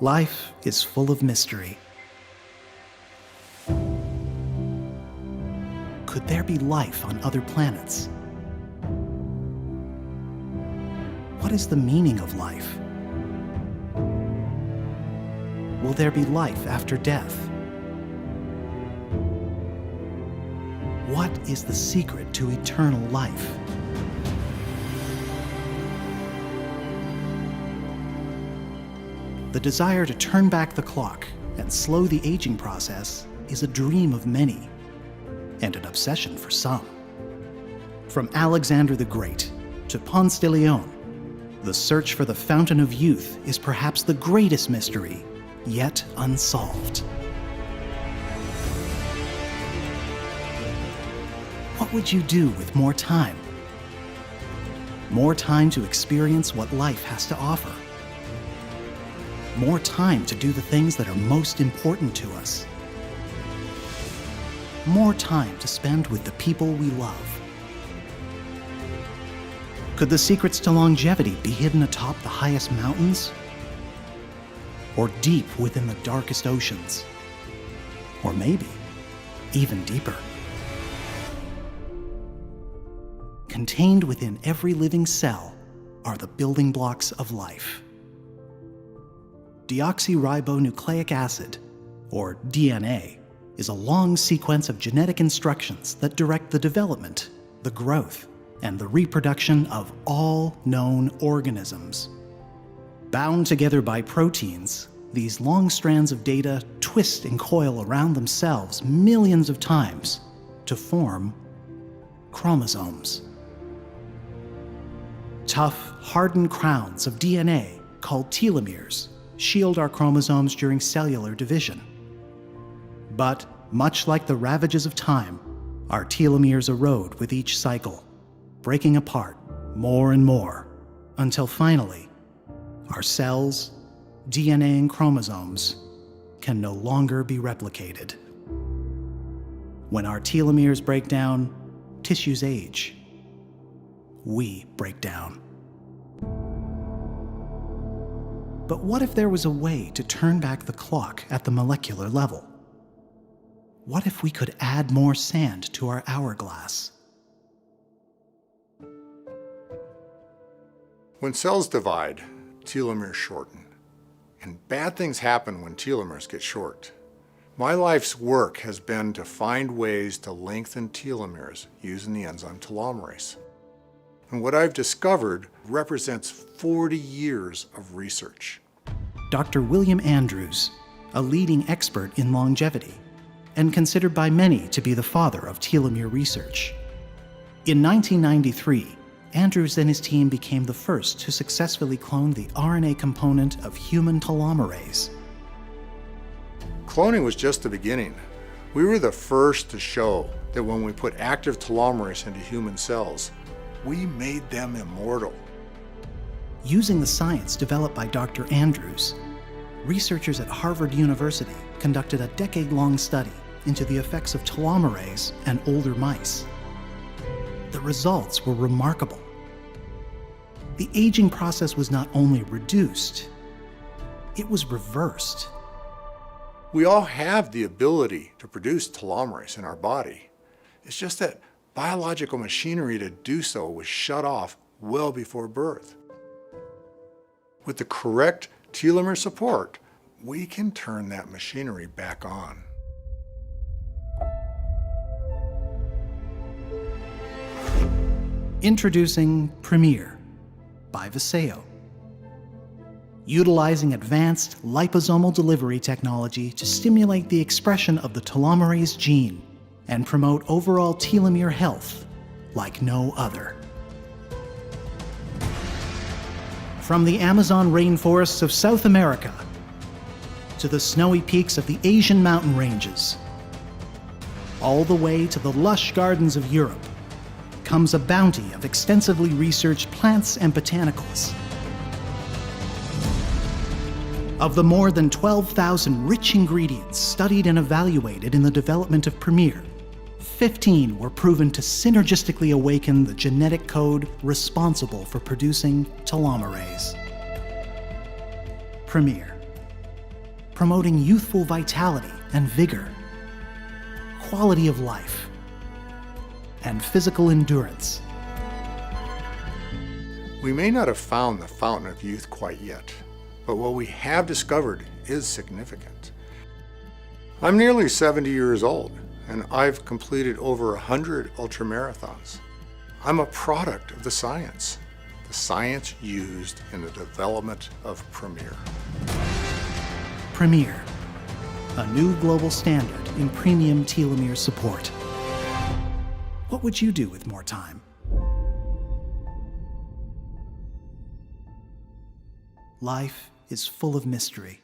Life is full of mystery. Could there be life on other planets? What is the meaning of life? Will there be life after death? What is the secret to eternal life? The desire to turn back the clock and slow the aging process is a dream of many, and an obsession for some. From Alexander the Great to Ponce de Leon, the search for the fountain of youth is perhaps the greatest mystery yet unsolved. What would you do with more time? More time to experience what life has to offer. More time to do the things that are most important to us. More time to spend with the people we love. Could the secrets to longevity be hidden atop the highest mountains? Or deep within the darkest oceans? Or maybe even deeper? Contained within every living cell are the building blocks of life. Deoxyribonucleic acid, or DNA, is a long sequence of genetic instructions that direct the development, the growth, and the reproduction of all known organisms. Bound together by proteins, these long strands of data twist and coil around themselves millions of times to form chromosomes. Tough, hardened crowns of DNA, called telomeres, shield our chromosomes during cellular division. But, much like the ravages of time, our telomeres erode with each cycle, breaking apart more and more, until finally, our cells, DNA and chromosomes can no longer be replicated. When our telomeres break down, tissues age. We break down. But what if there was a way to turn back the clock at the molecular level? What if we could add more sand to our hourglass? When cells divide, telomeres shorten. And bad things happen when telomeres get short. My life's work has been to find ways to lengthen telomeres using the enzyme telomerase. And what I've discovered represents 40 years of research. Dr. William Andrews, a leading expert in longevity, and considered by many to be the father of telomere research. In 1993, Andrews and his team became the first to successfully clone the RNA component of human telomerase. Cloning was just the beginning. We were the first to show that when we put active telomerase into human cells, we made them immortal. Using the science developed by Dr. Andrews, researchers at Harvard University conducted a decade-long study into the effects of telomerase on older mice. The results were remarkable. The aging process was not only reduced, it was reversed. We all have the ability to produce telomerase in our body. It's just that biological machinery to do so was shut off well before birth. With the correct telomere support, we can turn that machinery back on. Introducing Premere by Viseo. Utilizing advanced liposomal delivery technology to stimulate the expression of the telomerase gene and promote overall telomere health like no other. From the Amazon rainforests of South America to the snowy peaks of the Asian mountain ranges, all the way to the lush gardens of Europe, comes a bounty of extensively researched plants and botanicals. Of the more than 12,000 rich ingredients studied and evaluated in the development of Premere, 15 were proven to synergistically awaken the genetic code responsible for producing telomerase. Premere, promoting youthful vitality and vigor, quality of life, and physical endurance. We may not have found the fountain of youth quite yet, but what we have discovered is significant. I'm nearly 70 years old, and I've completed over 100 ultramarathons. I'm a product of the science used in the development of Premere. Premere, a new global standard in premium telomere support. What would you do with more time? Life is full of mystery.